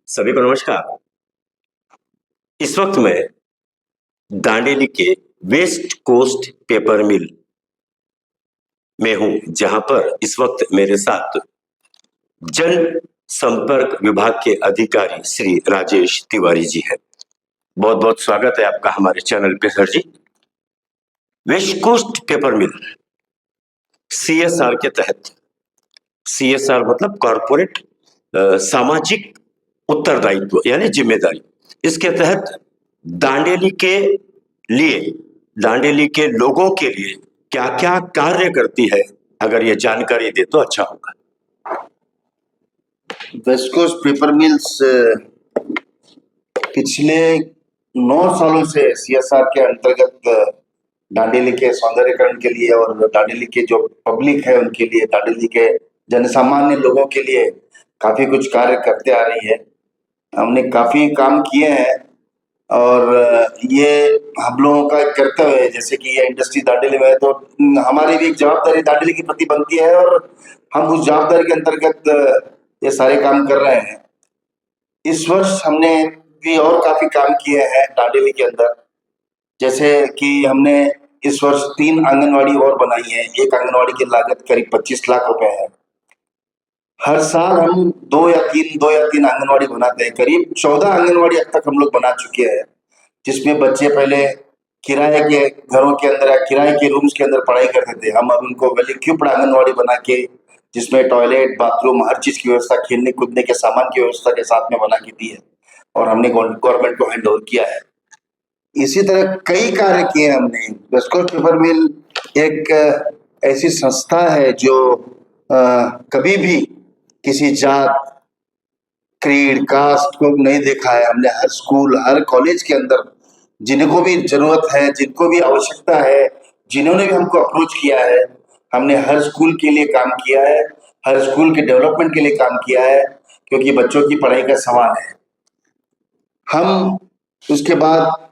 सभी को नमस्कार। इस वक्त मैं दांडेली के वेस्ट कोस्ट पेपर मिल में हूं, जहां पर इस वक्त मेरे साथ जन संपर्क विभाग के अधिकारी श्री राजेश तिवारी जी हैं। बहुत बहुत स्वागत है आपका हमारे चैनल पे सर जी। वेस्ट कोस्ट पेपर मिल सीएसआर के तहत, सीएसआर मतलब कॉर्पोरेट सामाजिक उत्तरदायित्व यानी जिम्मेदारी, इसके तहत दांडेली के लिए, दांडेली के लोगों के लिए क्या क्या कार्य करती है, अगर ये जानकारी दे तो अच्छा होगा। वेस्ट कोस्ट पेपर मिल्स पिछले 9 सालों से सीएसआर के अंतर्गत दांडेली के सौंदर्यीकरण के लिए और दांडेली के जो पब्लिक है उनके लिए, दांडेली के जनसामान्य लोगों के लिए काफी कुछ कार्य करते आ रही है। हमने काफी काम किए हैं और ये हम लोगों का एक कर्तव्य है, जैसे कि ये इंडस्ट्री दांडेली में है तो हमारी भी एक जवाबदारी दांडेली के प्रति बनती है और हम उस जवाबदारी के अंतर्गत ये सारे काम कर रहे हैं। इस वर्ष हमने भी और काफी काम किए हैं दांडेली के अंदर, जैसे कि हमने इस वर्ष 3 आंगनवाड़ी और बनाई है। एक आंगनवाड़ी की लागत करीब 25 लाख रुपए है। हर साल हम 2 या 3 आंगनवाड़ी बनाते हैं। करीब 14 आंगनवाड़ी अब तक हम लोग बना चुके हैं, जिसमें बच्चे पहले किराए के घरों के अंदर या किराए के रूम्स के अंदर पढ़ाई करते थे। हम अब उनको वेल इक्विप्ड आंगनवाड़ी बना के, जिसमें टॉयलेट, बाथरूम, हर चीज की व्यवस्था, खेलने कूदने के सामान की व्यवस्था के साथ में बना के दी है और हमने गवर्नमेंट को हैंड ओवर किया है। इसी तरह कई कार्य किए हमने। वेस्ट कोस्ट पेपर मिल एक ऐसी संस्था है जो कभी भी किसी जात, क्रीड, कास्ट को नहीं देखा है। हमने हर स्कूल, हर कॉलेज के अंदर जिनको भी जरूरत है, जिनको भी आवश्यकता है, जिन्होंने भी हमको अप्रोच किया है, हमने हर स्कूल के लिए काम किया है, हर स्कूल के डेवलपमेंट के लिए काम किया है, क्योंकि बच्चों की पढ़ाई का सवाल है। हम उसके बाद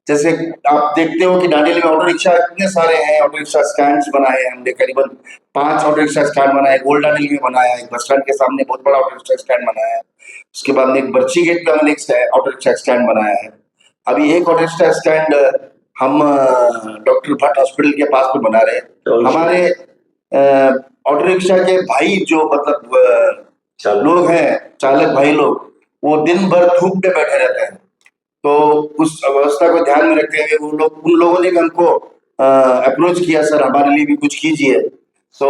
जैसे आप देखते हो कि दांडेली में ऑटो रिक्शा इतने सारे हैं, ऑटो रिक्शा स्टैंड्स बनाए हैं हमने, करीबन 5 ऑटो रिक्शा स्टैंड बनाए। गोल्ड दांडेली में बनाया है, बस स्टैंड के सामने बहुत बड़ा ऑटो रिक्शा स्टैंड बनाया है। उसके बाद में एक बर्ची गेट पे हमने एक ऑटो रिक्शा स्टैंड बनाया है। अभी एक ऑटो रिक्शा स्टैंड हम डॉक्टर भट्ट हॉस्पिटल के पास में बना रहे हैं। हमारे ऑटो रिक्शा के भाई जो मतलब लोग हैं, चालक भाई लोग, वो दिन भर धूप में बैठे रहते हैं, तो उस अवस्था को ध्यान में रखते हुए उन लोगों ने भी हमको अप्रोच किया, सर हमारे लिए भी कुछ कीजिए। तो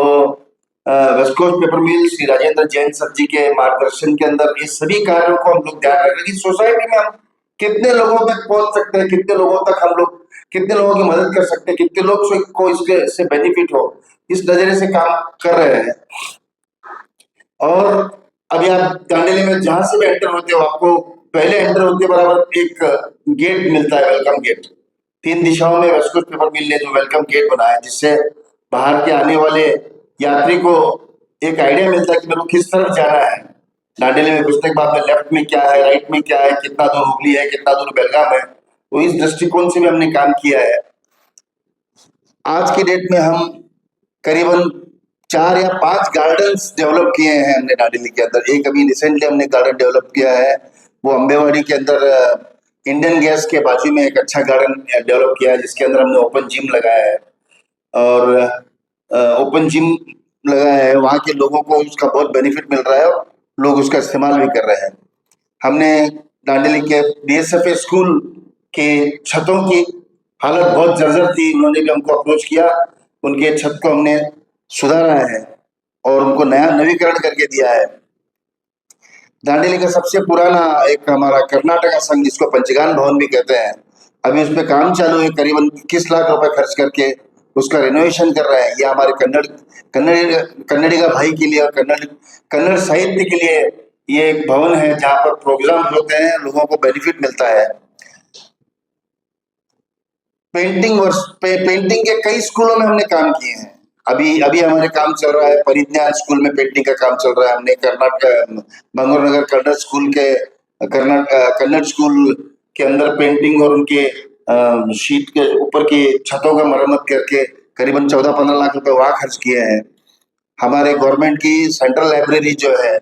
वेस्ट कोस्ट पेपर मिल श्री राजेंद्र जैन सर जी के मार्गदर्शन के अंदर ये सभी कार्यों को हम लोग ध्यान रख रहे हैं। सोसाइटी में हम कितने लोगों तक पहुंच सकते हैं, कितने लोगों तक हम लोग, कितने लोगों की मदद कर सकते हैं, कितने लोग को इससे बेनिफिट हो, इस नजरिए से काम कर रहे हैं। और अभी आप दांडेली में जहां से भी एंटर होते हो, आपको पहले एंटर होते बराबर एक गेट मिलता है, वेलकम गेट। 3 दिशाओं में वेस्ट कोस्ट पेपर मिल ने जो वेलकम गेट बनाया, जिससे बाहर के आने वाले यात्री को एक आइडिया मिलता है कि मेरे को किस तरफ जाना है। दांडेली में घुसने के बाद में लेफ्ट में क्या है, राइट में क्या है, कितना दूर हुगली है, कितना दूर बेलगाम है। तो इस दृष्टिकोण से भी हमने काम किया है। आज की डेट में हम करीबन 4 या 5 गार्डन्स डेवलप किए हैं हमने दांडेली के अंदर। एक अभी रिसेंटली हमने गार्डन डेवलप किया है, वो अम्बेवाड़ी के अंदर इंडियन गैस के बाजू में एक अच्छा गार्डन डेवलप किया है, जिसके अंदर हमने ओपन जिम लगाया है। और ओपन जिम लगाया है, वहाँ के लोगों को उसका बहुत बेनिफिट मिल रहा है और लोग उसका इस्तेमाल भी कर रहे हैं। हमने दांडेली के बीएसएफ स्कूल के छतों की हालत बहुत जर्जर थी, उन्होंने भी हमको अप्रोच किया, उनके छत को हमने सुधारा है और उनको नया नवीकरण करके दिया है। दांडेली का सबसे पुराना एक हमारा कर्नाटका संघ, जिसको पंचगान भवन भी कहते हैं, अभी उस पर काम चालू है। करीबन 21 लाख रुपए खर्च करके उसका रिनोवेशन कर रहे हैं। ये हमारे कन्नड़िगा भाई के लिए और कन्नड़ साहित्य के लिए ये एक भवन है, जहाँ पर प्रोग्राम होते हैं, लोगों को बेनिफिट मिलता है। पेंटिंग के कई स्कूलों में हमने काम किए हैं। अभी हमारे काम चल रहा है, परिज्ञान स्कूल में पेंटिंग का काम चल रहा है। हमने कर्नाटक बंगूर नगर कन्नड़ स्कूल के कन्नड़ स्कूल के अंदर पेंटिंग और उनके शीट के ऊपर की छतों का मरम्मत करके करीबन 14-15 लाख रुपए वहां खर्च किए हैं। हमारे गवर्नमेंट की सेंट्रल लाइब्रेरी जो है,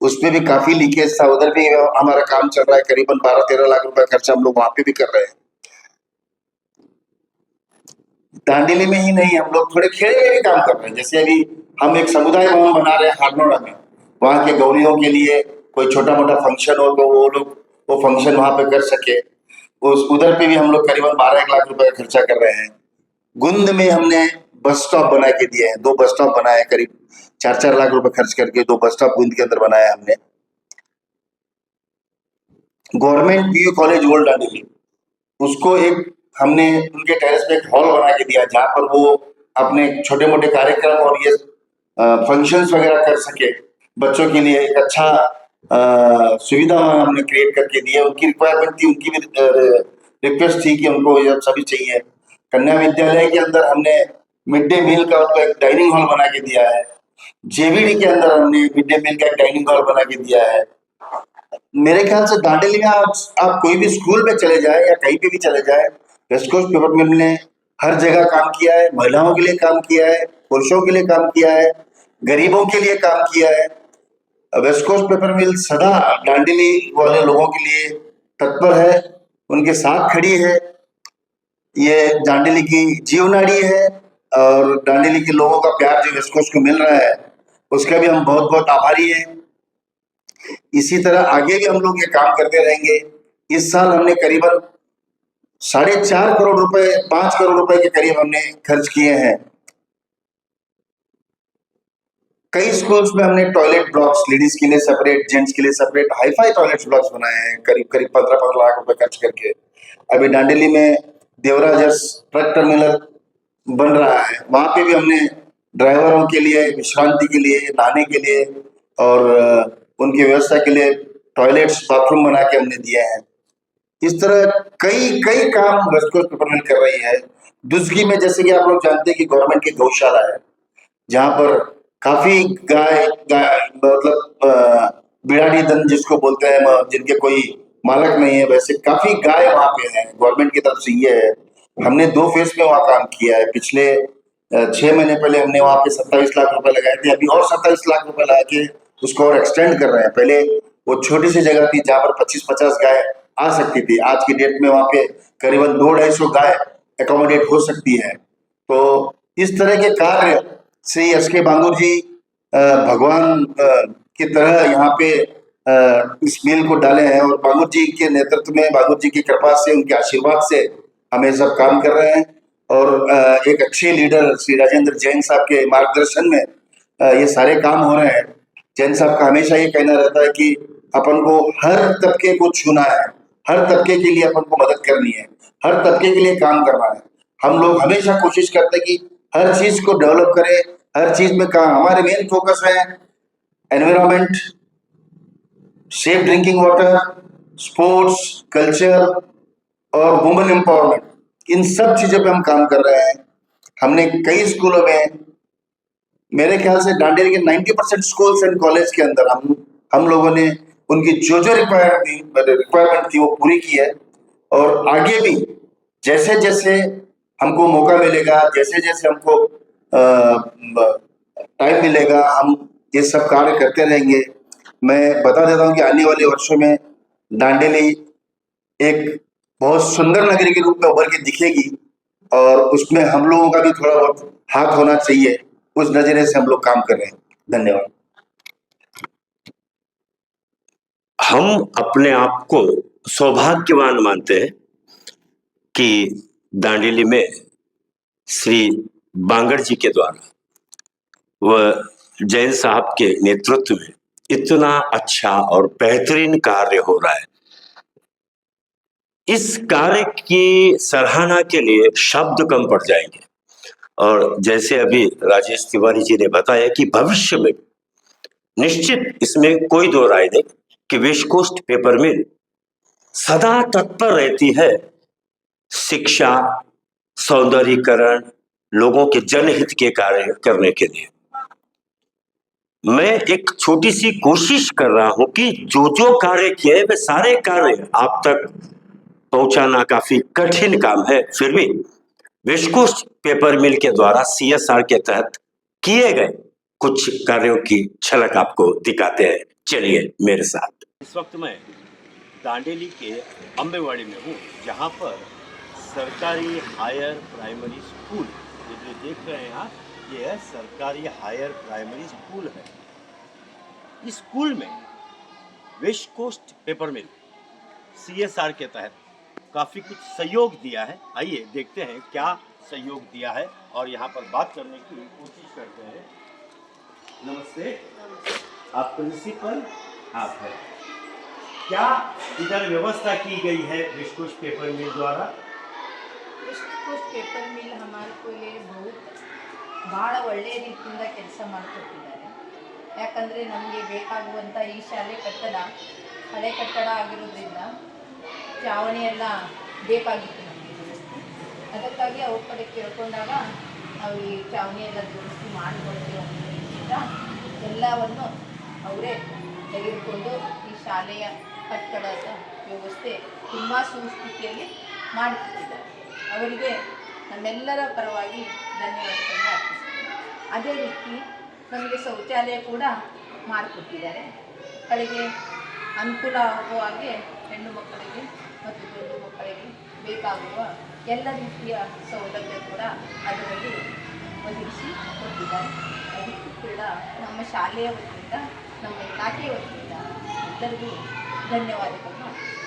उसमें भी काफी लीकेज था, उधर भी हमारा काम चल रहा है, करीबन 12-13 लाख रुपए खर्चा हम लोग वहां पे भी कर रहे हैं। दांडेली में ही नहीं, हम लोग थोड़े खेड़े में भी काम कर रहे हैं। जैसे अभी हम एक समुदाय भवन बना रहे हैं हारनोड़ा में, वहां के गौरियों के लिए कोई छोटा मोटा फंक्शन हो तो वो लोग वो फंक्शन वहां पे कर सके, उस उधर पे भी हम लोग करीबन 12-1 लाख रुपए का खर्चा कर रहे हैं। गुंद में हमने बस स्टॉप बना के दिए हैं, 2 बस स्टॉप बनाए, करीब 4-4 लाख रुपए खर्च करके 2 बस स्टॉप गुंद के अंदर बनाया हमने। Government PU college old Dandeli, उसको एक हमने उनके टेरेस पे एक हॉल बना के दिया, जहाँ पर वो अपने छोटे मोटे कार्यक्रम और ये फंक्शंस वगैरह कर सके। बच्चों के लिए एक अच्छा सुविधा हमने क्रिएट करके दी है। उनकी रिक्वायरमेंट थी, उनकी भी रिक्वेस्ट थी कि उनको ये सभी चाहिए। कन्या विद्यालय के अंदर हमने मिड डे मील का उनको एक डाइनिंग हॉल बना के दिया है। जेवीडी के अंदर हमने मिड डे मील का एक डाइनिंग हॉल बना के दिया है। मेरे ख्याल से दांडेली में आप कोई भी स्कूल में चले जाए या कहीं पे भी चले जाए, वेस्ट कोस्ट पेपर मिल ने हर जगह काम किया है। महिलाओं के लिए काम किया है, पुरुषों के लिए काम किया है, गरीबों के लिए काम किया है। वेस्ट कोस्ट पेपर मिल सदा दांडेली वाले लोगों के लिए तत्पर है, उनके साथ खड़ी है। ये दांडेली की जीवनाडी है और दांडेली के लोगों का प्यार जो वेस्ट कोस्ट को मिल रहा है, उसका भी हम बहुत बहुत आभारी हैं। इसी तरह आगे भी हम लोग ये काम करते रहेंगे। इस साल हमने करीबन 4.5 करोड़ रुपए, 5 करोड़ रुपए के करीब हमने खर्च किए हैं। कई स्कूल्स में हमने टॉयलेट ब्लॉक्स, लेडीज के लिए सेपरेट, जेंट्स के लिए सेपरेट, हाईफाई टॉयलेट ब्लॉक्स बनाए हैं, करीब करीब 15-15 लाख रुपए खर्च करके। अभी दांडेली में देवराजस ट्रक टर्मिनल बन रहा है, वहां पे भी हमने ड्राइवरों के लिए विश्रांति के लिए, नहाने के लिए और उनकी व्यवस्था के लिए टॉयलेट्स, बाथरूम बना के हमने दिए हैं। इस तरह कई कई काम वेस्ट कोस्ट पेपर मिल कर रही है। दुस्गी में जैसे कि आप लोग जानते हैं कि गवर्नमेंट की गौशाला है, जहाँ पर काफी गाय मतलब बिराड़ी दन जिसको बोलते हैं, जिनके कोई मालक नहीं है, वैसे काफी गाय वहां पे हैं। गवर्नमेंट की तरफ से ये है, हमने 2 फेज में वहां काम किया है। पिछले 6 महीने पहले हमने वहां पे 27 लाख रुपए लगाए थे, अभी और 27 लाख रुपए लगा के उसको और एक्सटेंड कर रहे हैं। पहले वो छोटी सी जगह थी जहाँ पर 25-50 गाय आ सकती थी, आज की डेट में वहां पे करीबन 200-250 गाय एकोमोडेट हो सकती है। तो इस तरह के कार्य श्री एस.के. बांगुर जी भगवान की तरह यहाँ पे इस मिल को डाले हैं और बांगुर जी के नेतृत्व में, बांगुर जी की कृपा से, उनके आशीर्वाद से हम ये सब काम कर रहे हैं। और एक अच्छे लीडर श्री राजेंद्र जैन साहब के मार्गदर्शन में ये सारे काम हो रहे हैं। जैन साहब का हमेशा ये कहना रहता है कि अपन को हर तबके को छूना है, हर तबके के लिए अपन को मदद करनी है, हर तबके के लिए काम करना है। हम लोग हमेशा कोशिश करते हैं कि हर चीज को डेवलप करें, हर चीज में काम। हमारे मेन फोकस है environment, safe drinking water, sports, culture और वुमेन एम्पावरमेंट, इन सब चीजों पे हम काम कर रहे हैं। हमने कई स्कूलों में, मेरे ख्याल से दांडेली के 90% स्कूल्स एंड कॉलेज के अंदर हम लोगों ने उनकी जो जो रिक्वायरमेंट थी वो पूरी की है। और आगे भी जैसे जैसे हमको मौका मिलेगा, जैसे जैसे हमको टाइम मिलेगा, हम ये सब कार्य करते रहेंगे। मैं बता देता हूँ कि आने वाले वर्षों में दांडेली एक बहुत सुंदर नगरी के रूप में उभर के दिखेगी और उसमें हम लोगों का भी थोड़ा बहुत हाथ होना चाहिए। उस नजरिए से हम लोग काम कर रहे हैं। धन्यवाद। हम अपने आप को सौभाग्यवान मानते हैं कि दांडेली में श्री बांगड़ जी के द्वारा व जैन साहब के नेतृत्व में इतना अच्छा और बेहतरीन कार्य हो रहा है। इस कार्य की सराहना के लिए शब्द कम पड़ जाएंगे। और जैसे अभी राजेश तिवारी जी ने बताया कि भविष्य में निश्चित, इसमें कोई दो राय नहीं, कि वेस्ट कोस्ट पेपर मिल सदा तत्पर रहती है शिक्षा, सौंदर्यीकरण, लोगों के जनहित के कार्य करने के लिए। मैं एक छोटी सी कोशिश कर रहा हूं कि जो जो कार्य किए वे सारे कार्य आप तक पहुंचाना काफी कठिन काम है, फिर भी वेस्ट कोस्ट पेपर मिल के द्वारा CSR के तहत किए गए कुछ कार्यों की झलक आपको दिखाते हैं। चलिए मेरे साथ। इस वक्त मैं दांडेली के अम्बेवाड़ी में हूँ, जहाँ पर सरकारी हायर प्राइमरी स्कूल, ये जो देख रहे हैं आप, ये है सरकारी हायर प्राइमरी स्कूल है। इस स्कूल में वेस्ट कोस्ट पेपर मिल CSR के तहत काफ़ी कुछ सहयोग दिया है। आइए देखते हैं क्या सहयोग दिया है और यहाँ पर बात करने की कोशिश करते हैं। नमस्ते, आप प्रिंसिपल आप हैं, क्या इधर व्यवस्था की गई है वेस्ट कोस्ट पेपर मिल द्वारा? ವೆಸ್ಟ್ ಕೋಸ್ಟ್ ಪೇಪರ್ ಮಿಲ್ ಹಮಾರ್ಕೋಲೆ ಭಾಳ ಒಳ್ಳೆಯ ರೀತಿಯಿಂದ ಕೆಲಸ ಮಾಡಿಕೊಟ್ಟಿದ್ದಾರೆ. ಯಾಕಂದರೆ ನಮಗೆ ಬೇಕಾಗುವಂಥ ಈ ಶಾಲೆ ಕಟ್ಟಡ ಹಳೆ ಕಟ್ಟಡ ಆಗಿರೋದ್ರಿಂದ ಚಾವಣಿ ಎಲ್ಲ ಬೇಕಾಗಿತ್ತು ನಮಗೆ ದುರಸ್ತಿ. ಅದಕ್ಕಾಗಿ ಅವ್ರ ಕಡೆ ಕೇಳ್ಕೊಂಡಾಗ ನಾವು ಈ ಚಾವಣಿ ಎಲ್ಲ ದುರಸ್ತಿ ಮಾಡಿಕೊಡ್ತೀವಿ ಅನ್ನೋ ರೀತಿಯಿಂದ ಎಲ್ಲವನ್ನು ಅವರೇ ತೆಗೆದುಕೊಂಡು ಈ ಶಾಲೆಯ ಕಟ್ಟಡದ ವ್ಯವಸ್ಥೆ ತುಂಬ ಸುಸ್ಥಿತಿಯಲ್ಲಿ ಮಾಡಿಕೊಟ್ಟಿದ್ದಾರೆ. ಅವರಿಗೆ ನಮ್ಮೆಲ್ಲರ ಪರವಾಗಿ ಧನ್ಯವಾದಗಳನ್ನು ಅರ್ಪಿಸ್ತೀನಿ. ಅದೇ ರೀತಿ ನಮಗೆ ಶೌಚಾಲಯ ಕೂಡ ಮಾಡಿಕೊಟ್ಟಿದ್ದಾರೆ. ಮಕ್ಕಳಿಗೆ ಅನುಕೂಲ ಆಗುವ ಹಾಗೆ ಹೆಣ್ಣು ಮಕ್ಕಳಿಗೆ ಮತ್ತು ಗಂಡು ಮಕ್ಕಳಿಗೆ ಬೇಕಾಗುವ ಎಲ್ಲ ರೀತಿಯ ಸೌಲಭ್ಯ ಕೂಡ ಅದರಲ್ಲಿ ಒದಗಿಸಿ ಕೊಟ್ಟಿದ್ದಾರೆ. ಅದಕ್ಕೂ ಕೂಡ ನಮ್ಮ ಶಾಲೆಯ ವತಿಯಿಂದ, ನಮ್ಮ ಇಲಾಖೆಯ ವತಿಯಿಂದ ಎಲ್ಲರಿಗೂ ಧನ್ಯವಾದಗಳನ್ನು ಅರ್ಪಿಸ್ತೀನಿ.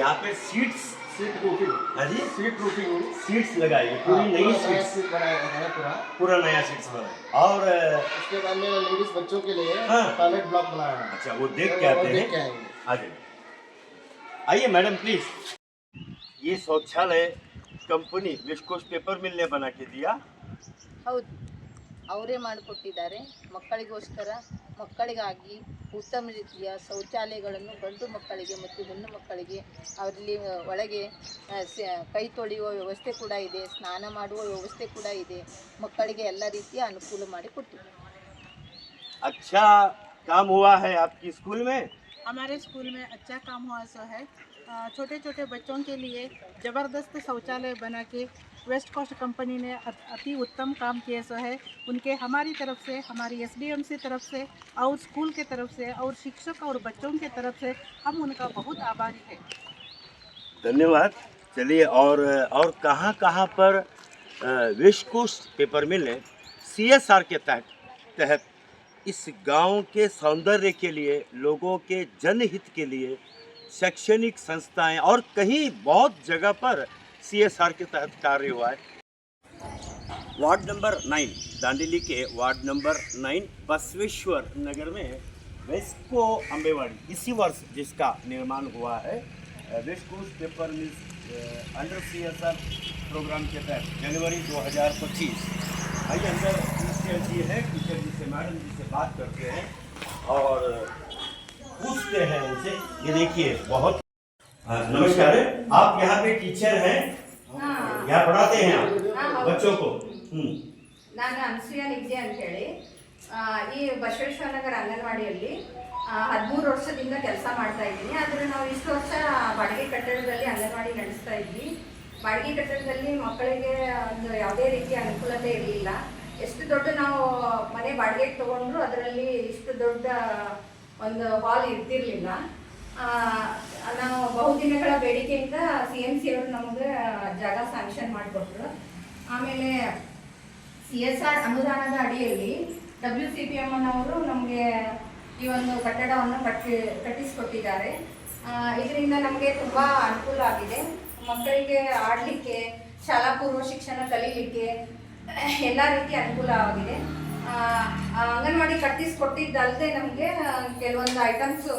यहाँ पे सीट्स सीट रूफिंग हाँ जी सीट रूफिंग सीट्स लगाई है, पूरी नई नया सीट्स, सीट बनाया गया है पूरा। पूरा नया सीट्स बनाए और उसके बाद में लेडीज बच्चों के लिए हाँ। टॉयलेट ब्लॉक बनाया है। अच्छा वो देख के वो आते देख के हैं। आएंगे। आ जाइए, आइए मैडम प्लीज। ये शौचालय कंपनी वेस्ट कोस्ट पेपर मिल ने बना के दिया। ಹೌದು, ಅವರೇ ಮಾಡಿಕೊಟ್ಟಿದ್ದಾರೆ. ಮಕ್ಕಳಿಗೋಸ್ಕರ, ಮಕ್ಕಳಿಗಾಗಿ ಉತ್ತಮ ರೀತಿಯ ಶೌಚಾಲಯಗಳನ್ನು ಗಂಡು ಮಕ್ಕಳಿಗೆ ಮತ್ತು ಹೆಣ್ಣು ಮಕ್ಕಳಿಗೆ ಅವರಲ್ಲಿ ಒಳಗೆ ಕೈ ತೊಳೆಯುವ ವ್ಯವಸ್ಥೆ ಕೂಡ ಇದೆ, ಸ್ನಾನ ಮಾಡುವ ವ್ಯವಸ್ಥೆ ಕೂಡ ಇದೆ. ಮಕ್ಕಳಿಗೆ ಎಲ್ಲ ರೀತಿಯ ಅನುಕೂಲ ಮಾಡಿಕೊಟ್ಟಿದ್ದಾರೆ. अच्छा काम हुआ है आपकी स्कूल में? हमारे स्कूल में अच्छा काम हुआ सो है। छोटे छोटे बच्चों के लिए ज़बरदस्त शौचालय बना के वेस्ट कोस्ट कंपनी ने अति उत्तम काम किए सो है। उनके हमारी तरफ से, हमारी SDMC तरफ से और स्कूल के तरफ से और शिक्षक और बच्चों के तरफ से हम उनका बहुत आभारी हैं। धन्यवाद। चलिए और कहाँ कहाँ पर वेस्ट कोस्ट पेपर मिल ने CSR के तहत इस गांव के सौंदर्य के लिए, लोगों के जनहित के लिए शैक्षणिक संस्थाएं और कहीं बहुत जगह पर CSR के तहत कार्य हुआ है। वार्ड नंबर 9 दांडेली के वार्ड नंबर 9 बसवेश्वर नगर में वेस्को अम्बेवाड़ी इसी वर्ष जिसका निर्माण हुआ है, वेस्ट कोस्ट पेपर मिल अंडर CSR प्रोग्राम के तहत जनवरी 2025। आइए अंदर टीचर जी है, टीचर जी से, मैडम जी से बात करते हैं और पूछते हैं उनसे। ये देखिए बहुत नमस्कार, आप यहाँ पे टीचर हैं, यहाँ पढ़ाते हैं आप बच्चों को? ನಾನು ಅನ್ಸೂಯ ನಿಗ್ದೆ ಅಂತೇಳಿ ಈ ಬಸವೇಶ್ವರ ನಗರ ಅಂಗನವಾಡಿಯಲ್ಲಿ 13 ವರ್ಷದಿಂದ ಕೆಲಸ ಮಾಡ್ತಾ ಇದ್ದೀನಿ. ಆದರೆ ನಾವು ಇಷ್ಟು ವರ್ಷ ಬಾಡಿಗೆ ಕಟ್ಟಡದಲ್ಲಿ ಅಂಗನವಾಡಿ ನಡೆಸ್ತಾ ಇದ್ವಿ. ಬಾಡಿಗೆ ಕಟ್ಟಡದಲ್ಲಿ ಮಕ್ಕಳಿಗೆ ಒಂದು ಯಾವುದೇ ರೀತಿಯ ಅನುಕೂಲತೆ ಇರಲಿಲ್ಲ. ಎಷ್ಟು ದೊಡ್ಡ ನಾವು ಮನೆ ಬಾಡಿಗೆಗೆ ತೊಗೊಂಡ್ರು ಅದರಲ್ಲಿ ಇಷ್ಟು ದೊಡ್ಡ ಒಂದು ಹಾಲ್ ಇರ್ತಿರ್ಲಿಲ್ಲ. ನಾವು ಬಹುದಿನಗಳ ಬೇಡಿಕೆಯಿಂದ CMC ಅವರು ನಮಗೆ ಜಾಗ ಸ್ಯಾಂಕ್ಷನ್ ಮಾಡಿಕೊಟ್ರು. ಆಮೇಲೆ CSR ಅನುದಾನದ ಅಡಿಯಲ್ಲಿ WCPM ಅವರು ನಮಗೆ ಈ ಒಂದು ಕಟ್ಟಡವನ್ನು ಕಟ್ಟಿಸಿಕೊಟ್ಟಿದ್ದಾರೆ. ಇದರಿಂದ ನಮಗೆ ತುಂಬ ಅನುಕೂಲ ಆಗಿದೆ. ಮಕ್ಕಳಿಗೆ ಆಡಲಿಕ್ಕೆ, ಶಾಲಾ ಪೂರ್ವ ಶಿಕ್ಷಣ ಕಲೀಲಿಕ್ಕೆ ಎಲ್ಲ ರೀತಿಯ ಅನುಕೂಲ ಆಗಿದೆ. ಅಂಗನವಾಡಿ ಕಟ್ಟಿಸಿಕೊಟ್ಟಿದ್ದಲ್ಲದೆ ನಮಗೆ ಕೆಲವೊಂದು ಐಟಮ್ಸು,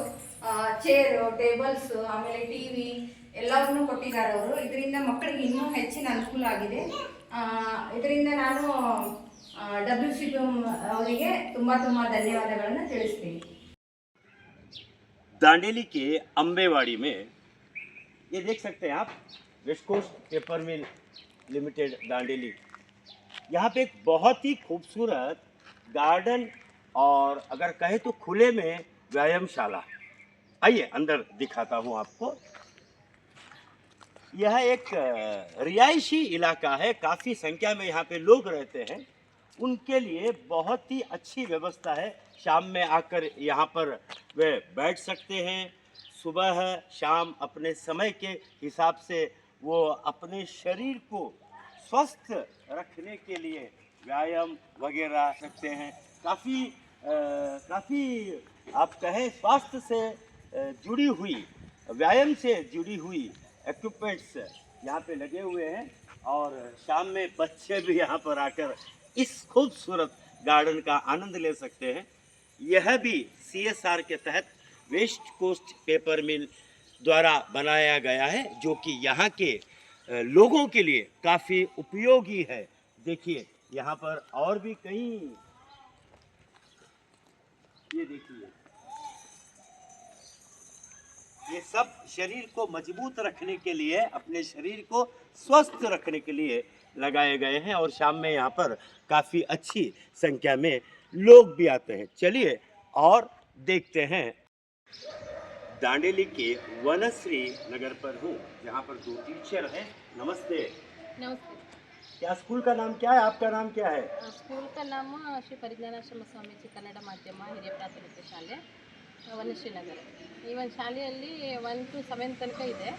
ಚೇರು, ಟೇಬಲ್ಸು, ಆಮೇಲೆ TV ಎಲ್ಲವನ್ನೂ ಕೊಟ್ಟಿದ್ದಾರೆ ಅವರು. ಇದರಿಂದ ಮಕ್ಕಳಿಗೆ ಇನ್ನೂ ಹೆಚ್ಚಿನ ಅನುಕೂಲ ಆಗಿದೆ. ಇದರಿಂದ ನಾನು WCPM ಅವರಿಗೆ ತುಂಬ ಧನ್ಯವಾದಗಳನ್ನು ತಿಳಿಸ್ತೀನಿ. दांडेली के अम्बेवाड़ी में ये देख सकते हैं आप, west coast paper mill limited Dandeli, यहाँ पे एक बहुत ही खूबसूरत गार्डन और अगर कहे तो खुले में व्यायामशाला। आइए अंदर दिखाता हूँ आपको। यह एक रिहायशी इलाका है, काफ़ी संख्या में यहाँ पे लोग रहते हैं। उनके लिए बहुत ही अच्छी व्यवस्था है। शाम में आकर यहाँ पर वे बैठ सकते हैं। सुबह शाम अपने समय के हिसाब से वो अपने शरीर को स्वस्थ रखने के लिए व्यायाम वगैरह सकते हैं। काफ़ी आप कहें स्वास्थ्य से जुड़ी हुई, व्यायाम से जुड़ी हुई इक्विपमेंट्स यहाँ पे लगे हुए हैं। और शाम में बच्चे भी यहाँ पर आकर इस खूबसूरत गार्डन का आनंद ले सकते हैं। यह भी CSR के तहत वेस्ट कोस्ट पेपर मिल द्वारा बनाया गया है, जो कि यहाँ के लोगों के लिए काफ़ी उपयोगी है। देखिए यहाँ पर और भी कई, ये देखिए, ये सब शरीर को मजबूत रखने के लिए, अपने शरीर को स्वस्थ रखने के लिए लगाए गए हैं। और शाम में यहाँ पर काफ़ी अच्छी संख्या में लोग भी आते हैं। चलिए और देखते हैं। दांडेली के वनश्री नगर पर हूँ, जहाँ पर 2 टीचर हैं। नमस्ते। नमस्ते। क्या स्कूल का नाम क्या है? आपका नाम क्या है? ಸ್ಕೂಲ್ का नाम ಶ್ರೀ ಪರಿಜ್ಞಾನಾಶ್ರಮ ಸ್ವಾಮೀಜಿ ಕನ್ನಡ ಮಾಧ್ಯಮ ಹಿರಿಯ ಪ್ರಾಥಮಿಕ ಶಾಲೆ ವನಶ್ರೀನಗರ. ಈ ಒಂದು ಶಾಲೆಯಲ್ಲಿ 1 to 7 ತನಕ ಇದೆ.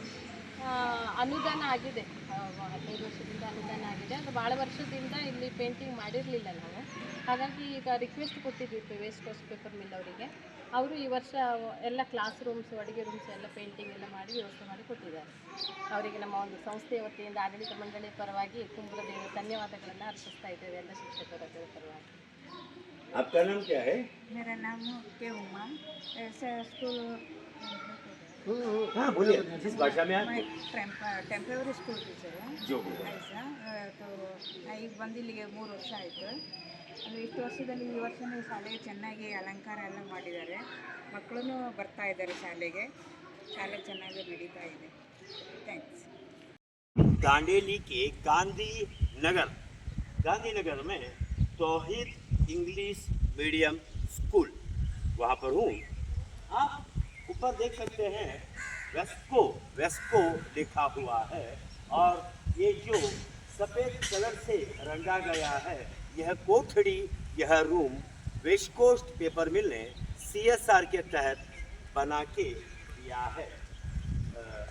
ಅನುದಾನ ಆಗಿದೆ, 15 ವರ್ಷದಿಂದ ಅನುದಾನ ಆಗಿದೆ. ಅದು ಭಾಳ ವರ್ಷದಿಂದ ಇಲ್ಲಿ ಪೇಂಟಿಂಗ್ ಮಾಡಿರಲಿಲ್ಲ ನಾವು. ಹಾಗಾಗಿ ಈಗ ರಿಕ್ವೆಸ್ಟ್ ಕೊಟ್ಟಿದ್ವಿ ವೇಸ್ಟ್ ಕೋಸ್ಟ್ ಪೇಪರ್ ಮಿಲ್ ಅವರಿಗೆ. ಅವರು ಈ ವರ್ಷ ಎಲ್ಲ ಕ್ಲಾಸ್ ರೂಮ್ಸ್, ಅಡುಗೆ ರೂಮ್ಸ್ ಎಲ್ಲ ಪೇಂಟಿಂಗ್ ಎಲ್ಲ ಮಾಡಿ ವ್ಯವಸ್ಥೆ ಮಾಡಿ ಕೊಟ್ಟಿದ್ದಾರೆ. ಅವರಿಗೆ ನಮ್ಮ ಒಂದು ಸಂಸ್ಥೆಯ ವತಿಯಿಂದ ಆಡಳಿತ ಮಂಡಳಿ ಪರವಾಗಿ ತುಂಬ ಧನ್ಯವಾದಗಳನ್ನು ಅರ್ಪಿಸ್ತಾ ಇದ್ದೇವೆ ಎಲ್ಲ ಶಿಕ್ಷಕರ ಪರವಾಗಿ. आपका नाम क्या है? मेरा नाम के उमा, ऐसा स्कूल हाँ बोलिए, जिस भाषा में आप मैं ಟೆಂಪ್ರವರಿ ಸ್ಕೂಲ್ ಟೀಚರ್ जो भी है। ಆಯ್ತಾ. ಈಗ ಬಂದು ಇಲ್ಲಿಗೆ 3 ವರ್ಷ ಆಯಿತು. ಅಂದರೆ ಇಷ್ಟು ವರ್ಷದಲ್ಲಿ ಈ ವರ್ಷನೇ ಶಾಲೆಗೆ ಚೆನ್ನಾಗಿ ಅಲಂಕಾರ ಎಲ್ಲ ಮಾಡಿದ್ದಾರೆ. ಮಕ್ಕಳು ಬರ್ತಾ ಇದ್ದಾರೆ ಶಾಲೆಗೆ. ಶಾಲೆ ಚೆನ್ನಾಗಿ ನಡೀತಾ ಇದೆ. ಥ್ಯಾಂಕ್ಸ್. दांडेली के गांधीनगर में तौहीद इंग्लिश मीडियम स्कूल, वहाँ पर हूँ। आप ऊपर देख सकते हैं वेस्को लिखा हुआ है। और ये जो सफ़ेद कलर से रंगा गया है, यह कोठड़ी, यह रूम वेस्ट कोस्ट पेपर मिल ने CSR के तहत बना के दिया है।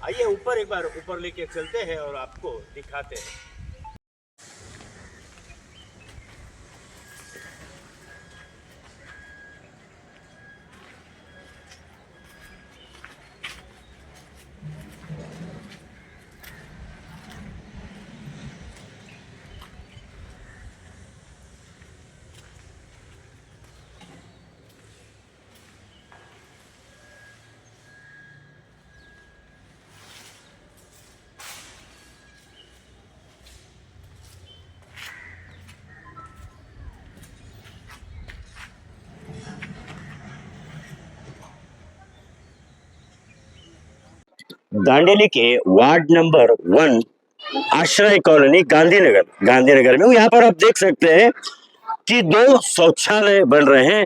आइए ऊपर एक बार ऊपर लेके चलते हैं और आपको दिखाते हैं। दांडेली के वार्ड नंबर 1 आश्रय कॉलोनी गांधीनगर में हूँ। यहाँ पर आप देख सकते हैं कि 2 शौचालय बन रहे हैं,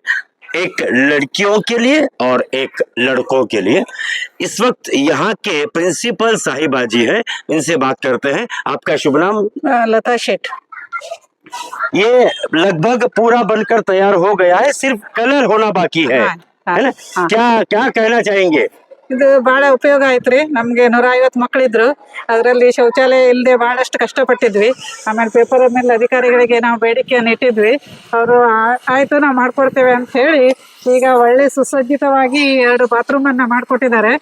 एक लड़कियों के लिए और एक लड़कों के लिए। इस वक्त यहाँ के प्रिंसिपल साहिबा जी हैं, इनसे बात करते हैं। आपका शुभ नाम? लता शेठ. ये लगभग पूरा बनकर तैयार हो गया है, सिर्फ कलर होना बाकी है, है ना? क्या कहना चाहेंगे? ಇದು ಭಾಳ ಉಪಯೋಗ ಆಯ್ತು. ನಮಗೆ 150 ಮಕ್ಕಳಿದ್ರು. ಅದರಲ್ಲಿ ಶೌಚಾಲಯ ಇಲ್ಲದೆ ಭಾಳಷ್ಟು ಕಷ್ಟಪಟ್ಟಿದ್ವಿ. ಆಮೇಲೆ ಪೇಪರ್ ಮೇಲೆ ಅಧಿಕಾರಿಗಳಿಗೆ ನಾವು ಬೇಡಿಕೆಯನ್ನು ಇಟ್ಟಿದ್ವಿ. ಅವರು ಆಯಿತು ನಾವು ಮಾಡಿಕೊಡ್ತೇವೆ ಅಂತ ಹೇಳಿ ಈಗ ಒಳ್ಳೆ ಸುಸಜ್ಜಿತವಾಗಿ 2 ಬಾತ್ರೂಮನ್ನು ಮಾಡಿಕೊಟ್ಟಿದ್ದಾರೆ.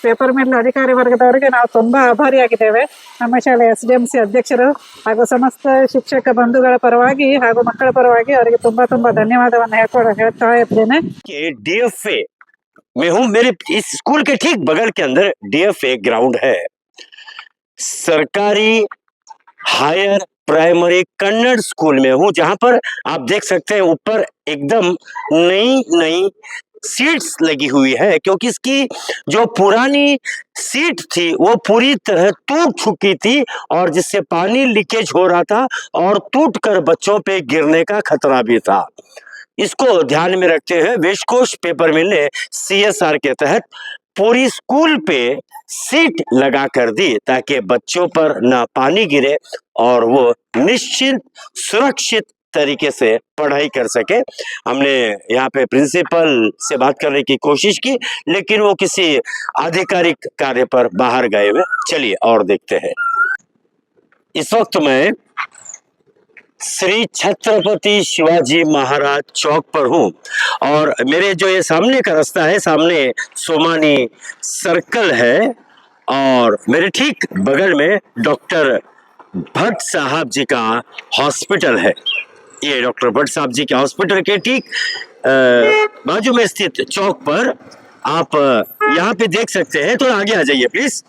ಪೇಪರ್ ಮಿಲ್ ಅಧಿಕಾರಿ ವರ್ಗದವರಿಗೆ ನಾವು ತುಂಬ ಆಭಾರಿಯಾಗಿದ್ದೇವೆ. ನಮ್ಮ ಶಾಲೆ SDMC ಅಧ್ಯಕ್ಷರು ಹಾಗೂ ಸಮಸ್ತ ಶಿಕ್ಷಕ ಬಂಧುಗಳ ಪರವಾಗಿ ಹಾಗೂ ಮಕ್ಕಳ ಪರವಾಗಿ ಅವರಿಗೆ ತುಂಬ ಧನ್ಯವಾದವನ್ನು ಹೇಳ್ತಾ ಇದ್ದೇನೆ. DFA में हूँ। मेरे इस स्कूल के ठीक बगल के अंदर DFA ग्राउंड है, सरकारी हायर प्राइमरी कन्नड़ स्कूल में हूँ, जहाँ पर आप देख सकते हैं ऊपर एकदम नई सीट्स लगी हुई है, क्योंकि इसकी जो पुरानी सीट थी वो पूरी तरह टूट चुकी थी और जिससे पानी लीकेज हो रहा था और टूटकर बच्चों पे गिरने का खतरा भी था। इसको ध्यान में रखते हुए वेस्ट कोस्ट पेपर मिल ने CSR के तहत पूरी स्कूल पे सीट लगा कर दी, ताकि बच्चों पर ना पानी गिरे और वो निश्चित सुरक्षित तरीके से पढ़ाई कर सके। हमने यहाँ पे प्रिंसिपल से बात करने की कोशिश की, लेकिन वो किसी आधिकारिक कार्य पर बाहर गए हुए। चलिए और देखते हैं। इस वक्त मैं श्री छत्रपति शिवाजी महाराज चौक पर हूँ और मेरे जो ये सामने का रास्ता है, सामने सोमानी सर्कल है और मेरे ठीक बगल में डॉक्टर भट्ट साहब जी का हॉस्पिटल है। ये डॉक्टर भट्ट साहब जी के हॉस्पिटल के ठीक बाजू में स्थित चौक पर आप यहाँ पे देख सकते हैं। थोड़ा आगे आ जाइए प्लीज।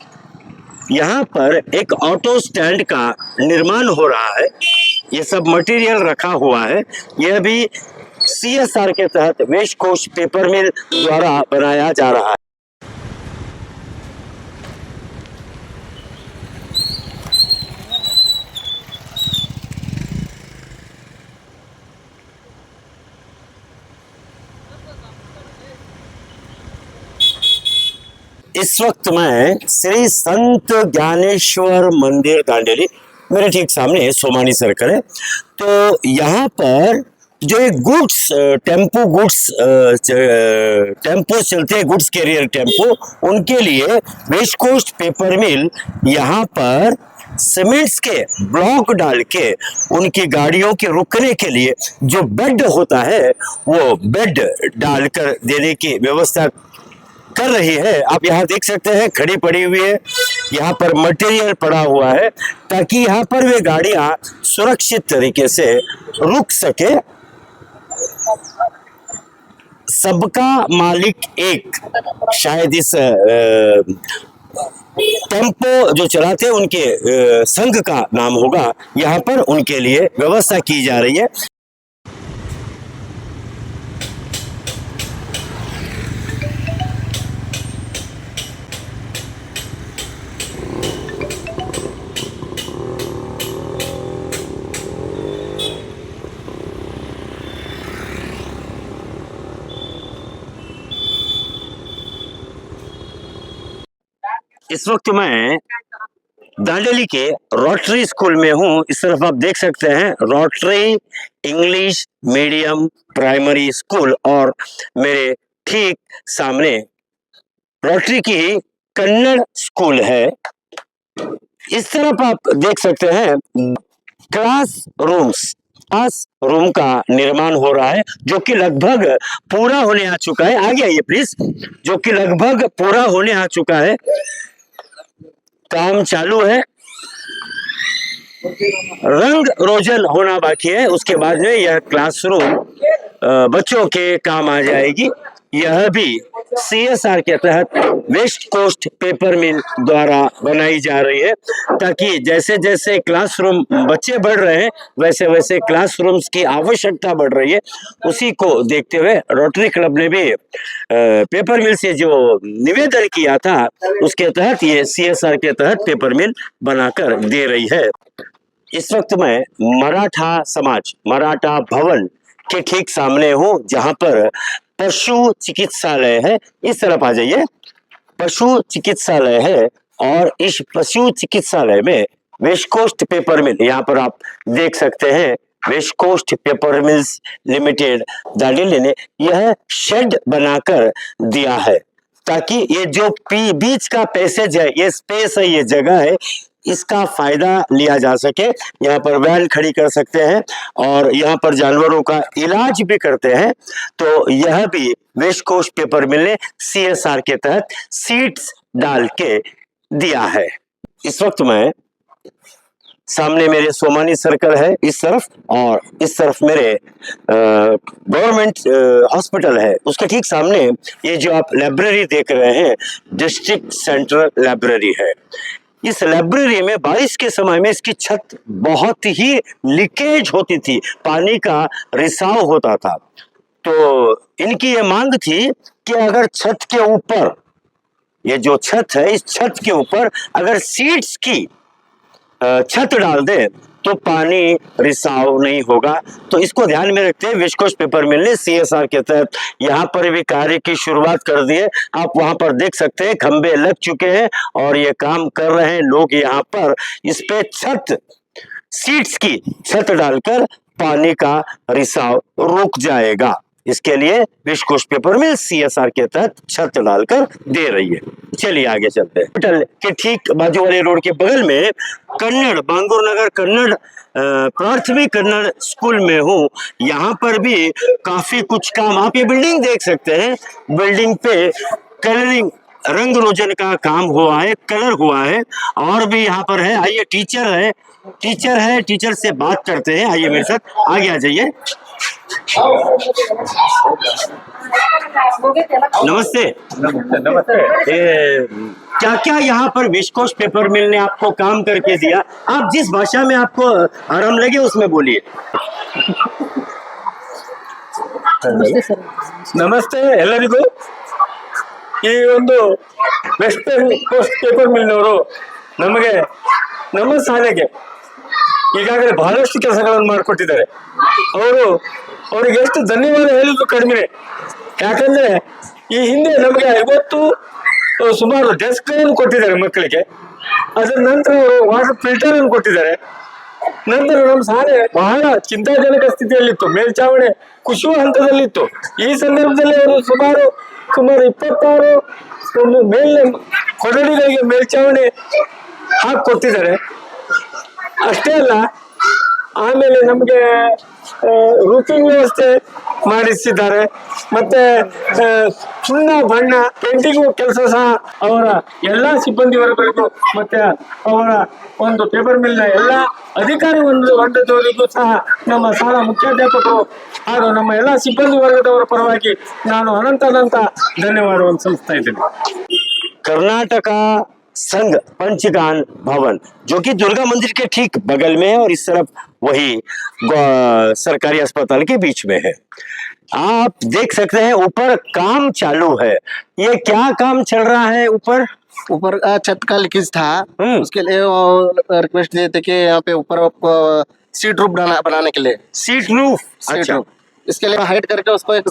यहाँ पर एक ऑटो स्टैंड का निर्माण हो रहा है। ये सब मटेरियल रखा हुआ है। यह भी CSR के तहत वेस्ट कोस्ट पेपर मिल द्वारा बनाया जा रहा है। इस वक्त मैं श्री संत ज्ञानेश्वर मंदिर दांडेली, मेरे ठीक सामने सोमानी सर्कल है। तो यहाँ पर जो एक गुड्स टेम्पो चलते हैं, गुड्स कैरियर टेम्पो, उनके लिए वेस्ट कोस्ट पेपर मिल यहाँ पर सीमेंट्स के ब्लॉक डाल के उनकी गाड़ियों के रुकने के लिए जो बेड होता है वो बेड डालकर देने की व्यवस्था कर रही है। आप यहाँ देख सकते हैं, खड़ी पड़ी हुई है। यहाँ पर मटेरियल पड़ा हुआ है ताकि यहाँ पर वे गाड़ियां सुरक्षित तरीके से रुक सके। सबका मालिक एक, शायद इस टेम्पो जो चलाते हैं उनके संघ का नाम होगा। यहाँ पर उनके लिए व्यवस्था की जा रही है। इस वक्त मैं दांडेली के रोटरी स्कूल में हूँ। इस तरफ आप देख सकते हैं rotary English medium primary school और मेरे ठीक सामने रोटरी की ही कन्नड़ स्कूल है। इस तरफ आप देख सकते हैं क्लास रूम का निर्माण हो रहा है जो कि लगभग पूरा होने आ चुका है। आगे आइए प्लीज। जो कि लगभग पूरा होने आ चुका है, काम चालू है, रंग रोजन होना बाकी है। उसके बाद में यह क्लासरूम बच्चों के काम आ जाएगी। यह भी CSR के तहत वेस्ट कोस्ट पेपर मिल द्वारा बनाई जा रही है ताकि जैसे जैसे क्लासरूम बच्चे बढ़ रहे हैं वैसे वैसे क्लासरूम्स की आवश्यकता बढ़ रही है। उसी को देखते हुए रोटरी क्लब ने भी पेपर मिल से जो निवेदन किया था उसके तहत ये CSR के तहत पेपर मिल बनाकर दे रही है। इस वक्त मैं मराठा भवन के ठीक सामने हूँ जहाँ पर पशु चिकित्सालय है। इस तरफ आ जाइए। पशु चिकित्सालय है और इस पशु चिकित्सालय में वेस्ट कोस्ट पेपर मिल, यहाँ पर आप देख सकते हैं West coast paper mills limited Dandeli ने यह शेड बनाकर दिया है ताकि ये जो बीच का पैसेज है, ये स्पेस है, ये जगह है, इसका फायदा लिया जा सके। यहाँ पर वैन खड़ी कर सकते हैं और यहाँ पर जानवरों का इलाज भी करते हैं। तो यह भी वेस्ट कोस्ट पेपर मिल ने CSR के तहत सीट्स डाल के दिया है। इस वक्त मैं सामने मेरे सोमानी सर्कल है इस तरफ और इस तरफ मेरे गवर्नमेंट हॉस्पिटल है। उसके ठीक सामने ये जो आप लाइब्रेरी देख रहे हैं डिस्ट्रिक्ट सेंट्रल लाइब्रेरी है। इस लाइब्रेरी में बारिश के समय में इसकी छत बहुत ही लीकेज होती थी, पानी का रिसाव होता था। तो इनकी ये मांग थी कि अगर छत के ऊपर, ये जो छत है इस छत के ऊपर अगर सीट्स की छत डाल दे तो पानी रिसाव नहीं होगा। तो इसको ध्यान में रखते हुए वेस्ट कोस्ट पेपर मिल ने CSR के तहत यहाँ पर भी कार्य की शुरुआत कर दी है। आप वहां पर देख सकते हैं खंबे लग चुके हैं और ये काम कर रहे हैं लोग। यहाँ पर इस पे छत, सीट्स की छत डालकर पानी का रिसाव रुक जाएगा। इसके लिए विस्कोस पेपर मिल सीएसआर के तहत छत डालकर दे रही है। चलिए आगे चलते हैं। हॉस्पिटल के ठीक बाजू वाले रोड के बगल में कन्नड़ बांगूर नगर कन्नड़ प्राथमिक कन्नड़ स्कूल में हूँ। यहाँ पर भी काफी कुछ काम, आप ये बिल्डिंग देख सकते हैं, बिल्डिंग पे कलरिंग रंग रोजन का काम हुआ है, कलर हुआ है। और भी यहाँ पर है, आइए टीचर से बात करते हैं। आइए मेरे साथ आगे आ जाइए। नमस्ते। क्या क्या यहाँ पर विस्कोस पेपर मिल ने आपको काम करके दिया? आप जिस भाषा में आपको आराम लगे उसमें बोलिए। ನಮಸ್ತೆ ಎಲ್ಲರಿಗೂ। ಈ ಒಂದು ವೆಸ್ಟರ್ನ್ ಕೋಸ್ಟ್ ಪೇಪರ್ ಮಿಲ್ನವರು ನಮಗೆ ನಮ್ಮ ಶಾಲೆಗೆ ಈಗಾಗಲೇ ಬಹಳಷ್ಟು ಕೆಲಸಗಳನ್ನು ಮಾಡಿಕೊಟ್ಟಿದ್ದಾರೆ। ಅವರಿಗೆ ಎಷ್ಟು ಧನ್ಯವಾದ ಹೇಳಿದ್ರು ಕಡಿಮೆ, ಯಾಕಂದ್ರೆ ಈ ಹಿಂದೆ ನಮಗೆ 50 ಸುಮಾರು ಡೆಸ್ಕ್ ಗಳನ್ನು ಕೊಟ್ಟಿದ್ದಾರೆ ಮಕ್ಕಳಿಗೆ, ಅದರ ನಂತರ ಅವರು ವಾಟರ್ ಫಿಲ್ಟರ್ ಅನ್ನು ಕೊಟ್ಟಿದ್ದಾರೆ। ನಂತರ ನಮ್ಮ ಶಾಲೆ ಬಹಳ ಚಿಂತಾಜನಕ ಸ್ಥಿತಿಯಲ್ಲಿತ್ತು, ಮೇಲ್ಚಾವಣಿ ಕುಸಿಯುವ ಹಂತದಲ್ಲಿತ್ತು। ಈ ಸಂದರ್ಭದಲ್ಲಿ ಅವರು ಸುಮಾರು 26 ಒಂದು ಕೊಠಡಿಗಳಿಗೆ ಮೇಲ್ಚಾವಣಿ ಹಾಕಿಕೊಟ್ಟಿದ್ದಾರೆ। ಅಷ್ಟೇ ಅಲ್ಲ, ಆಮೇಲೆ ನಮಗೆ ರೂಫಿಂಗ್ ವ್ಯವಸ್ಥೆ ಮಾಡಿಸಿದ್ದಾರೆ, ಮತ್ತೆ ಸುಣ್ಣ ಬಣ್ಣ ಪೇಂಟಿಂಗ್ ಕೆಲಸ ಸಹ ಅವರ ಎಲ್ಲಾ ಸಿಬ್ಬಂದಿ ವರ್ಗಗಳಿಗೂ ಮತ್ತೆ ಅವರ ಒಂದು ಪೇಪರ್ ಮಿಲ್ನ ಎಲ್ಲಾ ಅಧಿಕಾರಿ ವರ್ಗದವರಿಗೂ ಸಹ ನಮ್ಮ ಶಾಲಾ ಮುಖ್ಯಾಧ್ಯಾಪಕರು ಹಾಗೂ ನಮ್ಮ ಎಲ್ಲಾ ಸಿಬ್ಬಂದಿ ವರ್ಗದವರ ಪರವಾಗಿ ನಾನು ಅನಂತ ಧನ್ಯವಾದವನ್ನು ಸಲ್ಲಿಸ್ತಾ ಇದ್ದೇನೆ। कर्नाटका संघ पंचगान भवन जो कि दुर्गा मंदिर के ठीक बगल में है और इस तरफ वही सरकारी अस्पताल के बीच में है। आप देख सकते हैं ऊपर काम चालू है। ये क्या काम चल रहा है ऊपर? ऊपर छत का लीकेज था, उसके लिए रिक्वेस्ट दिए थे कि यहाँ पे ऊपर सीट रूफ बनाने के लिए। Seat roof? अच्छा, रूफ। इसके लिए हाइट करके उसको एक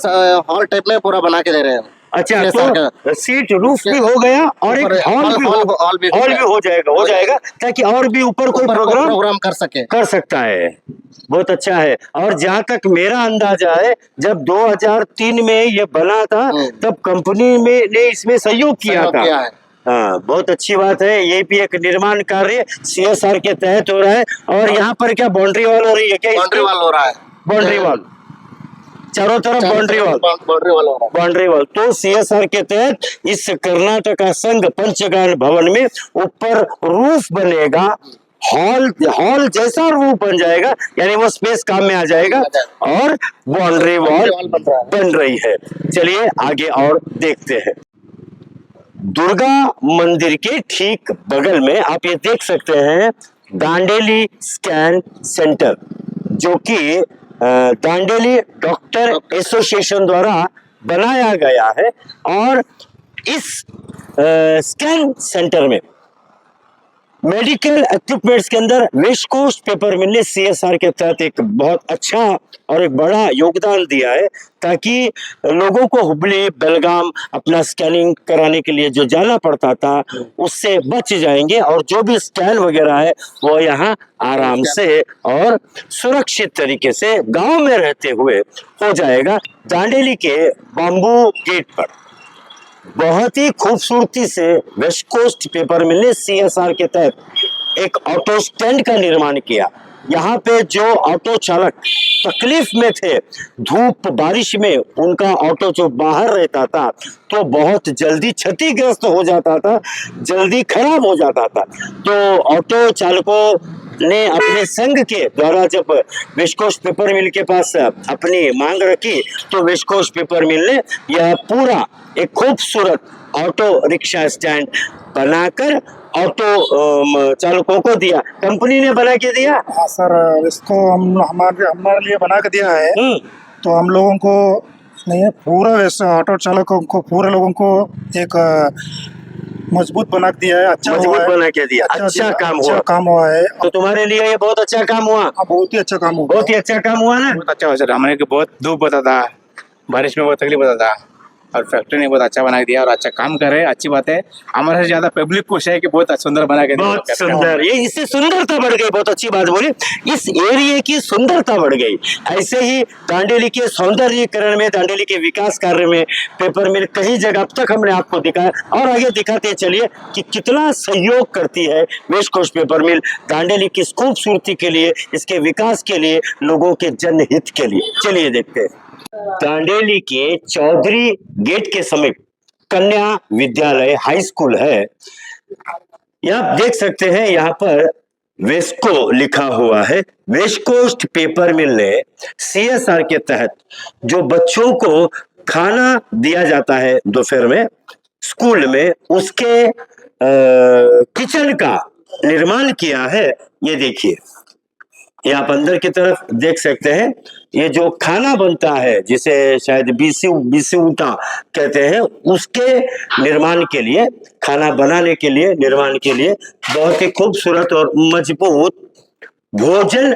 हॉल टाइप में पूरा बना के दे रहे हैं। अच्छा, तो सीट रूफ भी हो गया और एक हॉल भी हो जाएगा ताकि और भी ऊपर कोई प्रोग्राम कर सकता है। बहुत अच्छा है। और जहाँ तक मेरा अंदाजा है, जब 2003 में ये बना था तब कंपनी में ने इसमें सहयोग किया था। हाँ, बहुत अच्छी बात है। ये भी एक निर्माण कार्य सीएसआर के तहत हो रहा है। और यहाँ पर क्या बाउंड्री वॉल हो रही है? क्या बाउंड्री वॉल हो रहा है? बाउंड्री वॉल चारों तरफ बाउंड्री वॉल। तो सीएसआर के तहत इस कर्नाटका संघ पंचगान भवन में ऊपर रूफ बनेगा, हॉल जैसा रूफ बन जाएगा, यानी वो स्पेस काम में आ जाएगा और बाउंड्री वॉल बन रही है। चलिए आगे और देखते हैं। दुर्गा मंदिर के ठीक बगल में आप ये देख सकते हैं दांडेली स्कैन सेंटर, जो कि दांडेली डॉक्टर एसोसिएशन द्वारा बनाया गया है। और इस स्कैन सेंटर में मेडिकल इक्विपमेंट्स के अंदर विस्कोस पेपर मिल ने सीएसआर के तहत एक बहुत अच्छा और एक बड़ा योगदान दिया है, ताकि लोगों को हुबली बेलगाम अपना स्कैनिंग कराने के लिए जो जाना पड़ता था उससे बच जाएंगे और जो भी स्कैन वगैरह है वो यहाँ आराम से और सुरक्षित तरीके से गांव में रहते हुए हो जाएगा। दांडेली के बाम्बू गेट पर बहुत ही खूबसूरती से वेस्ट कोस्ट पेपर मिल ने सीएसआर के तहत एक ऑटो स्टैंड का निर्माण किया। यहाँ पे जो ऑटो चालक तकलीफ में थे, धूप बारिश में उनका ऑटो जो बाहर रहता था तो बहुत जल्दी क्षतिग्रस्त हो जाता था, जल्दी खराब हो जाता था। तो ऑटो चालकों ने अपने संघ के द्वारा जब विस्कोस पेपर मिल के पास अपनी मांग रखी तो विस्कोस पेपर मिल ने यह पूरा एक खूबसूरत ऑटो रिक्शा स्टैंड बनाकर ऑटो चालकों को दिया। कंपनी ने बना के दिया? हाँ सर, इसको हमारे लिए बना के दिया है। तो हम लोगों को नहीं, पूरा ऑटो चालकों को, पूरे लोगों को एक मजबूत बना के दिया है। अच्छा बना के दिया। अच्छा काम हुआ है। तो तुम्हारे लिए ये बहुत अच्छा काम हुआ? बहुत ही अच्छा काम हुआ। बहुत ही अच्छा काम हुआ ना? बहुत अच्छा हुआ सर। हमारे को बहुत धूप होता था, बारिश में बहुत तकलीफ होता था, और फैक्ट्री ने बहुत अच्छा बना दिया और अच्छा काम कर रहे हैं, अच्छी बात है। हमारे से ज्यादा पब्लिक खुश है कि बहुत सुंदर बना के दिया। बहुत सुंदर, ये इससे सुंदरता बढ़ गई। बहुत अच्छी बात बोली, इस एरिया की सुंदरता बढ़ गई। ऐसे ही दांडेली के सौंदर्यीकरण में, दांडेली के विकास कार्य में पेपर मिल कई जगह अब तक हमने आपको दिखाया और आगे दिखाते चलिए कि कितना सहयोग करती है वेस्ट कोस्ट पेपर मिल दांडेली की खूबसूरती के लिए, इसके विकास के लिए, लोगों के जनहित के लिए। चलिए देखते हैं। दांडेली के चौधरी गेट के समीप कन्या विद्यालय हाई स्कूल है। आप देख सकते हैं यहाँ पर वेस्को लिखा हुआ है। वेस्ट कोस्ट पेपर मिल ने CSR के तहत जो बच्चों को खाना दिया जाता है दोपहर में स्कूल में, उसके किचन का निर्माण किया है। ये देखिए, ये आप अंदर की तरफ देख सकते हैं। ये जो खाना बनता है जिसे शायद बिसूटा कहते हैं, उसके निर्माण के लिए, खाना बनाने के लिए, निर्माण के लिए बहुत ही खूबसूरत और मजबूत भोजन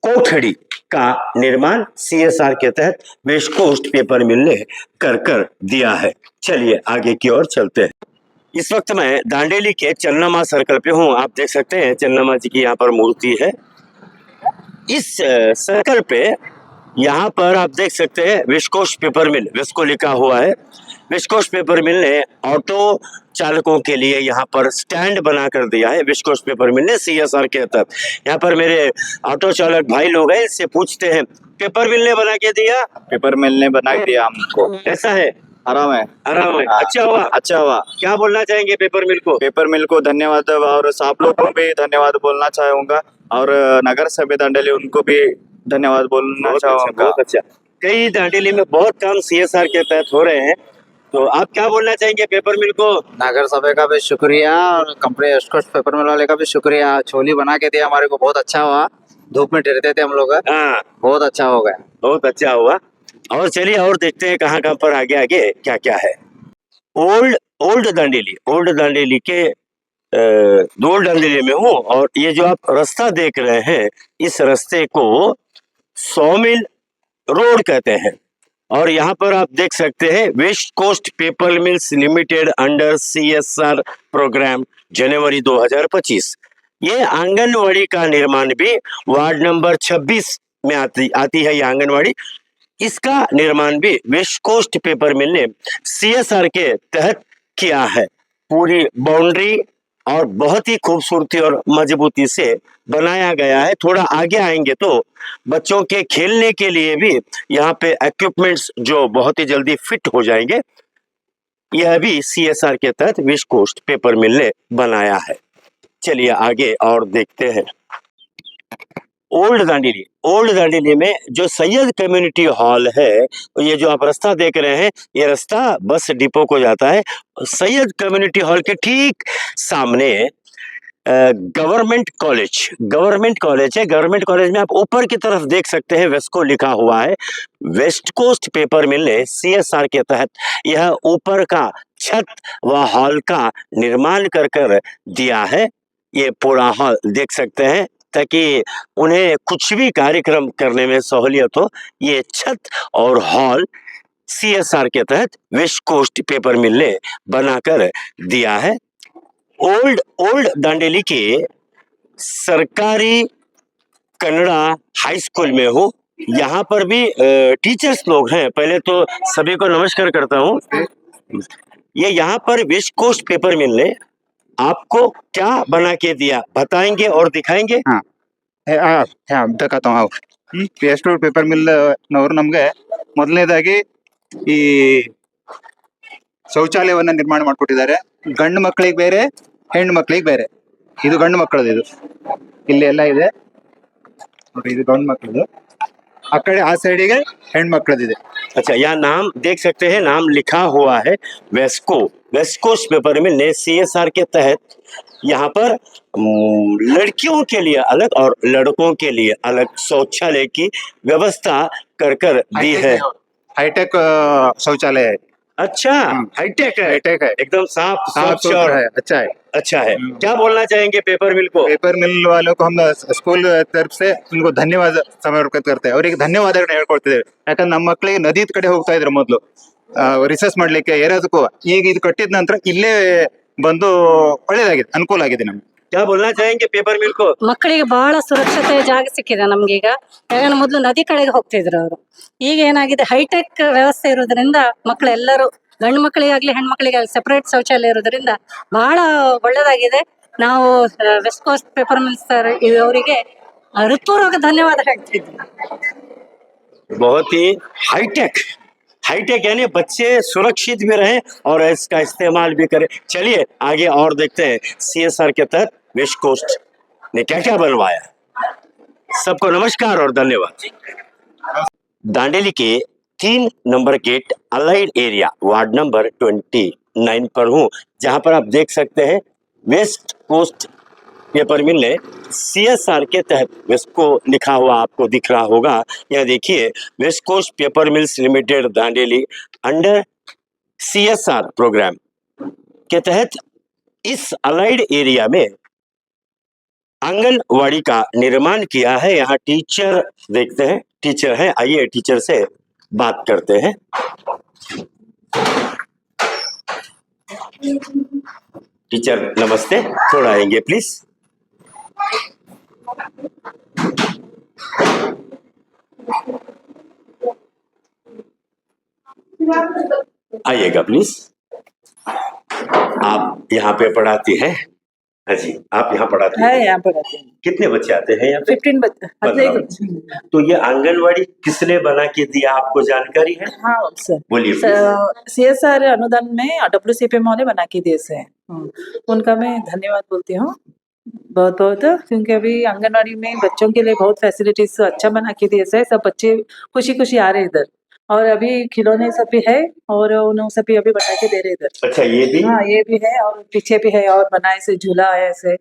कोठड़ी का निर्माण CSR के तहत वेस्ट कोस्ट पेपर मिल ने कर दिया है। चलिए आगे की ओर चलते हैं। इस वक्त मैं दांडेली के चन्नामा सर्कल पे हूँ। आप देख सकते हैं चन्नामा जी की यहाँ पर मूर्ति है। इस सर्कल पे यहाँ पर आप देख सकते हैं वेस्ट कोस्ट पेपर मिल, वेस्को लिखा हुआ है। वेस्ट कोस्ट पेपर मिल ने ऑटो चालकों के लिए यहाँ पर स्टैंड बना कर दिया है। वेस्ट कोस्ट पेपर मिल ने CSR के तहत। यहाँ पर मेरे ऑटो चालक भाई लोग हैं, इससे पूछते हैं पेपर मिल ने बना के दिया? पेपर मिल ने बना के दिया हमको। ऐसा है? आराम है, आराम है। अच्छा हुआ, अच्छा हुआ। क्या बोलना चाहेंगे पेपर मिल को? पेपर मिल को धन्यवाद, और आप लोग को भी धन्यवाद बोलना चाहूंगा, और नगर सभा दांडेली उनको भी धन्यवाद बोलना चाहूंगा। बहुत अच्छा। कई दांडेली में बहुत काम CSR के तहत हो रहे हैं, तो आप क्या बोलना चाहेंगे पेपर मिल को? नगर सभा का भी शुक्रिया और कंपनी वेस्ट कोस्ट पेपर मिल वाले का भी शुक्रिया। छोली बना के दिया हमारे को, बहुत अच्छा हुआ। धूप में डरते थे हम लोग, हाँ, बहुत अच्छा हो गया, बहुत अच्छा हुआ। और चलिए और देखते हैं कहाँ कहाँ पर आगे आगे क्या क्या है। ओल्ड दांडेली के ओल्ड दांडेली में हूँ, और ये जो आप रास्ता देख रहे हैं, इस रास्ते को सॉमिल रोड कहते हैं। और यहाँ पर आप देख सकते हैं West coast paper mills Limited under CSR program जनवरी 2025। ये आंगनवाड़ी का निर्माण भी वार्ड नंबर 26 में आती है ये आंगनवाड़ी। इसका निर्माण भी वेस्ट कोस्ट पेपर मिल ने CSR के तहत किया है। पूरी बाउंड्री और बहुत ही खूबसूरती और मजबूती से बनाया गया है। थोड़ा आगे आएंगे तो बच्चों के खेलने के लिए भी यहाँ पे इक्विपमेंट्स जो बहुत ही जल्दी फिट हो जाएंगे, यह भी CSR के तहत वेस्ट कोस्ट पेपर मिल ने बनाया है। चलिए आगे और देखते हैं। ओल्ड दांडेली में जो सैयद कम्युनिटी हॉल है, ये जो आप रास्ता देख रहे हैं, ये रास्ता बस डिपो को जाता है। सैयद कम्युनिटी हॉल के ठीक सामने गवर्नमेंट कॉलेज है। गवर्नमेंट कॉलेज में आप ऊपर की तरफ देख सकते हैं वेस्को लिखा हुआ है। वेस्ट कोस्ट पेपर मिल ने CSR के तहत यह ऊपर का छत व हॉल का निर्माण कर दिया है। ये पूरा हॉल देख सकते हैं ताकि उन्हें कुछ भी कार्यक्रम करने में सहूलियत हो। ये छत और हॉल CSR के तहत वेस्ट कोस्ट पेपर मिल ने बनाकर दिया है। ओल्ड दांडेली के सरकारी कन्नड़ा हाई स्कूल में हूँ। यहाँ पर भी टीचर्स लोग हैं। पहले तो सभी को नमस्कार करता हूँ। ये यहाँ पर वेस्ट कोस्ट पेपर मिल ने आपको क्या बना के दिया, बताएंगे और दिखाएंगे? ಬೇಕಾಗ್ತಾವ ನಾವು ವೇಸ್ಟ್ ಪೇಪರ್ ಮಿಲ್ ನವರು ನಮ್ಗೆ ಮೊದಲನೇದಾಗಿ ಈ ಶೌಚಾಲಯವನ್ನ ನಿರ್ಮಾಣ ಮಾಡಿಕೊಟ್ಟಿದ್ದಾರೆ. ಗಂಡು ಮಕ್ಕಳಿಗೆ ಬೇರೆ, ಹೆಣ್ಣು ಮಕ್ಕಳಿಗೆ ಬೇರೆ. ಇದು ಗಂಡು ಮಕ್ಕಳದು, ಇದು ಇಲ್ಲಿ ಎಲ್ಲ ಇದೆ ನೋಡಿ, ಇದು ಗಂಡು ಮಕ್ಕಳದು. ಆ ಕಡೆ ಆ ಸೈಡಿಗೆ ಹೆಣ್ಣು ಮಕ್ಕಳದಿದೆ. अच्छा, यहाँ नाम देख सकते हैं, नाम लिखा हुआ है वेस्ट कोस्ट पेपर मिल ने CSR के तहत यहाँ पर लड़कियों के लिए अलग और लड़कों के लिए अलग शौचालय की व्यवस्था कर दी है। हाईटेक शौचालय है। अच्छा, हाईटेक है, एकदम साफ साफ और है, अच्छा है। क्या बोलना चाहेंगे पेपर मिल को? पेपर मिल वालों को हम स्कूल तरफ से उनको धन्यवाद ಸಮರ್ಪಿತ करते हैं. ಅವರಿಗೆ ಧನ್ಯವಾದಗಳನ್ನ ಹೇಳ್ಕೊಳ್ತಿದ್ದೇವೆ. ಯಾಕಂದ್ರೆ ನಮ್ಮ ಮಕ್ಕಳಿಗೆ ನದಿ ಕಡೆ ಹೋಗ್ತಾ ಇದ್ರು ಮೊದಲು, ರಿಸರ್ಚ್ ಮಾಡ್ಲಿಕ್ಕೆ ಏರೋದಕ್ಕೂ ಈಗ ಇದು ಕಟ್ಟಿದ ನಂತರ ಇಲ್ಲೇ ಬಂದು ಒಳ್ಳೇದಾಗಿದೆ, ಅನುಕೂಲ ಆಗಿದೆ ನಮ್ಗೆ. क्या बोलना चाहेंगे पेपर मिल को? ಮಕ್ಕಳಿಗೆ ಬಹಳ ಸುರಕ್ಷತೆ ಜಾಗ ಸಿಕ್ಕಿದೆ ನಮ್ಗೀಗ. ಯಾಕಂದ್ರೆ ಮೊದಲು ನದಿ ಕಡೆಗೆ ಹೋಗ್ತಿದ್ರು ಅವರು, ಈಗ ಏನಾಗಿದೆ ಹೈಟೆಕ್ ವ್ಯವಸ್ಥೆ ಇರೋದ್ರಿಂದ ಮಕ್ಕಳೆಲ್ಲರೂ ಗಂಡು ಮಕ್ಕಳಿಗಾಗ್ಲಿ ಹೆಣ್ಮಕ್ಳಿಗಾಗ್ಲಿ ಸೆಪರೇಟ್ ಶೌಚಾಲಯ ಇರೋದ್ರಿಂದ ಬಹಳ ಒಳ್ಳೇದಾಗಿದೆ. ನಾವು ವೆಸ್ಟ್ ಕೋಸ್ಟ್ ಪೇಪರ್ ಮಿಲ್ಸ್ ಅವರಿಗೆ ಹೃತ್ಪೂರ್ವಕ ಧನ್ಯವಾದ ಹೇಳ್ತಿದ್ವಿ. बहुत ही हाईटेक, हाईटेक यानी बच्चे सुरक्षित भी रहे और इसका इस्तेमाल भी करें। चलिए आगे और देखते हैं CSR के तहत वेस्ट कोस्ट ने क्या क्या बनवाया। सबको नमस्कार और धन्यवाद। दांडेली के 3 number gate allied area ward number 29 पर हूँ, जहां पर आप देख सकते हैं वेस्ट कोस्ट पेपर मिल ने CSR के तहत वेस्ट को लिखा हुआ आपको दिख रहा होगा। यह देखिए west coast paper mills limited Dandeli under CSR programme के तहत इस अलाइड एरिया में आंगनवाड़ी का निर्माण किया है। यहाँ टीचर देखते हैं, टीचर है, आइए टीचर से बात करते हैं। टीचर नमस्ते, थोड़ा आएंगे प्लीज। आइएगा प्लीज। आप यहाँ पे पढ़ाती हैं? हाँ जी, आप यहाँ पढ़ाती हैं? यहाँ पढ़ाते हैं। कितने बच्चे आते हैं यहाँ पे? 15 बच्चे। 15 बच्चे। तो ये आंगनवाड़ी किसने बना के दिया, आपको जानकारी है? हाँ सर, बोलिए CSR अनुदान में WCPM वाले बना के दिए से उनका मैं धन्यवाद बोलती हूँ बहुत बहुत, क्योंकि अभी आंगनवाड़ी में बच्चों के लिए बहुत फैसिलिटीज अच्छा बना के दिए से सब बच्चे खुशी खुशी आ रहे इधर, और अभी खिलौने सब भी है और उन सब भी अभी बना के दे रहे इधर। अच्छा, ये भी? हाँ ये भी है और पीछे भी है और बनाए से झूला है, ऐसे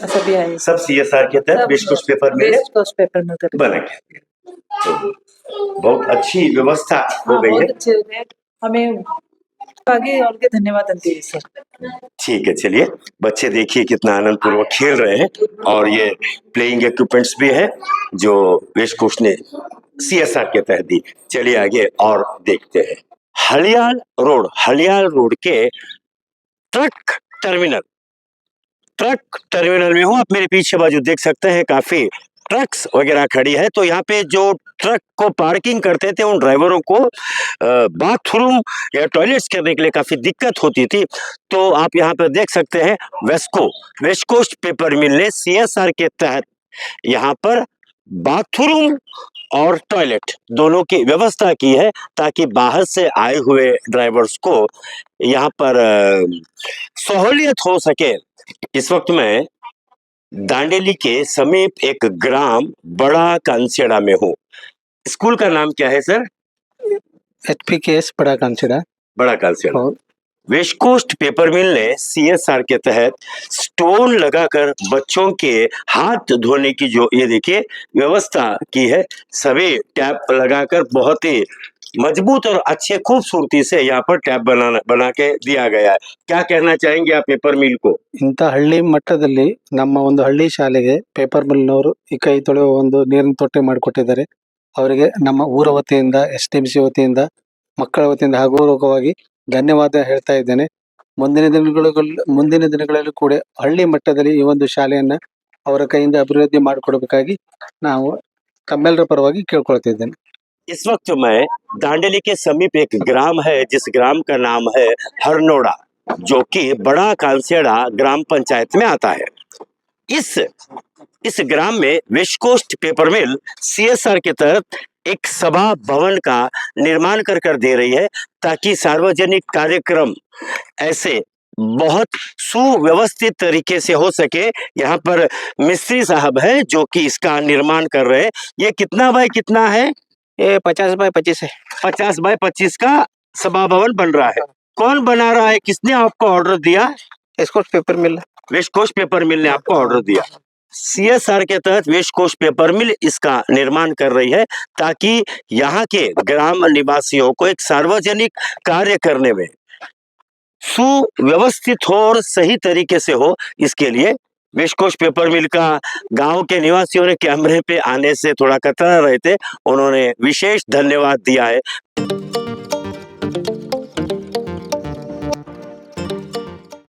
सब भी है। सब CSR के तहत वेस्ट कोस्ट पेपर मिल बना के, तो बहुत अच्छी व्यवस्था हो गई है। अच्छे है, हमें आगे और के धन्यवाद देते हैं सर। ठीक है, चलिए बच्चे देखिए कितना आनंद पूर्वक खेल रहे हैं, और ये प्लेइंग इक्विपमेंट्स भी है जो वेस्ट कोस्ट ने CSR के तहत दी। चलिए आगे और देखते हैं। हलियाल रोड के ट्रक टर्मिनल में हूँ। आप मेरे पीछे बाजू देख सकते हैं काफी ट्रक्स वगैरह खड़ी है। तो यहाँ पे जो ट्रक को पार्किंग करते थे उन ड्राइवरों को बाथरूम या टॉयलेट्स करने के लिए काफी दिक्कत होती थी। तो आप यहाँ पे देख सकते हैं वेस्ट कोस्ट पेपर मिल ने CSR के तहत यहाँ पर बाथरूम और टॉयलेट दोनों की व्यवस्था की है, ताकि बाहर से आए हुए ड्राइवर्स को यहाँ पर सहूलियत हो सके। इस वक्त मैं दांडेली के समीप एक ग्राम बड़ा कांसेड़ा में हूँ। स्कूल का नाम क्या है सर? HPKS बड़ा कांसेड़ा। वेस्ट कोस्ट पेपर मिल ने CSR के तहत स्टोन लगाकर बच्चों के हाथ धोने की जो ये देखिए व्यवस्था की है, सभी टैप लगाकर बहुत ही मजबूत और अच्छे खूबसूरती से यहाँ पर टैप बना के दिया गया है। क्या कहना चाहेंगे आप पेपर मिल को? ಇಂಥ ಹಳ್ಳಿ ಮಟ್ಟದಲ್ಲಿ ನಮ್ಮ ಒಂದು ಹಳ್ಳಿ ಶಾಲೆಗೆ ಪೇಪರ್ ಮಿಲ್ನವರು ಈ ಕೈ ತೊಳೆಯುವ ಒಂದು ನೀರಿನ ತೊಟ್ಟಿ ಮಾಡಿಕೊಟ್ಟಿದ್ದಾರೆ. ಅವರಿಗೆ ನಮ್ಮ ಊರ ವತಿಯಿಂದ STMC ವತಿಯಿಂದ ಮಕ್ಕಳ ವತಿಯಿಂದ ಹಗುರವಾಗಿ ಧನ್ಯವಾದ ಹೇಳ್ತಾ ಇದ್ದೇನೆ. ಮುಂದಿನ ದಿನಗಳಲ್ಲಿ ಕೂಡ ಹಳ್ಳಿ ಮಟ್ಟದಲ್ಲಿ ಈ ಒಂದು ಶಾಲೆಯನ್ನ ಅವರ ಕೈಯಿಂದ ಅಭಿವೃದ್ಧಿ ಮಾಡಿಕೊಡಬೇಕಾಗಿ ನಾವು ತಮ್ಮೆಲ್ಲರ ಪರವಾಗಿ ಕೇಳ್ಕೊಳ್ತಿದ್ದೇನೆ. इस वक्त मैं दांडेली के समीप एक ग्राम है, जिस ग्राम का नाम है हरनोड़ा, जो कि बड़ा कांसेड़ा ग्राम पंचायत में आता है। इस ग्राम में वेस्ट कोस्ट पेपर मिल CSR के तहत एक सभा भवन का निर्माण कर दे रही है, ताकि सार्वजनिक कार्यक्रम ऐसे बहुत सुव्यवस्थित तरीके से हो सके। यहाँ पर मिस्त्री साहब है जो कि इसका निर्माण कर रहे हैं। ये कितना बाय कितना है? ये 50 बाय 25 है। 50 बाय 25 का सभा भवन बन रहा है। कौन बना रहा है? किसने आपको ऑर्डर दिया? वेस्ट कोस्ट पेपर मिल। वेस्ट कोस्ट पेपर मिल ने आपको ऑर्डर दिया। CSR के तहत वेस्ट कोस्ट पेपर मिल इसका निर्माण कर रही है, ताकि यहाँ के ग्राम निवासियों को एक सार्वजनिक कार्य करने में सुव्यवस्थित हो और सही तरीके से हो। इसके लिए वेस्ट कोस्ट पेपर मिल का गांव के निवासियों ने कैमरे पे आने से थोड़ा कतरा रहे थे, उन्होंने विशेष धन्यवाद दिया है।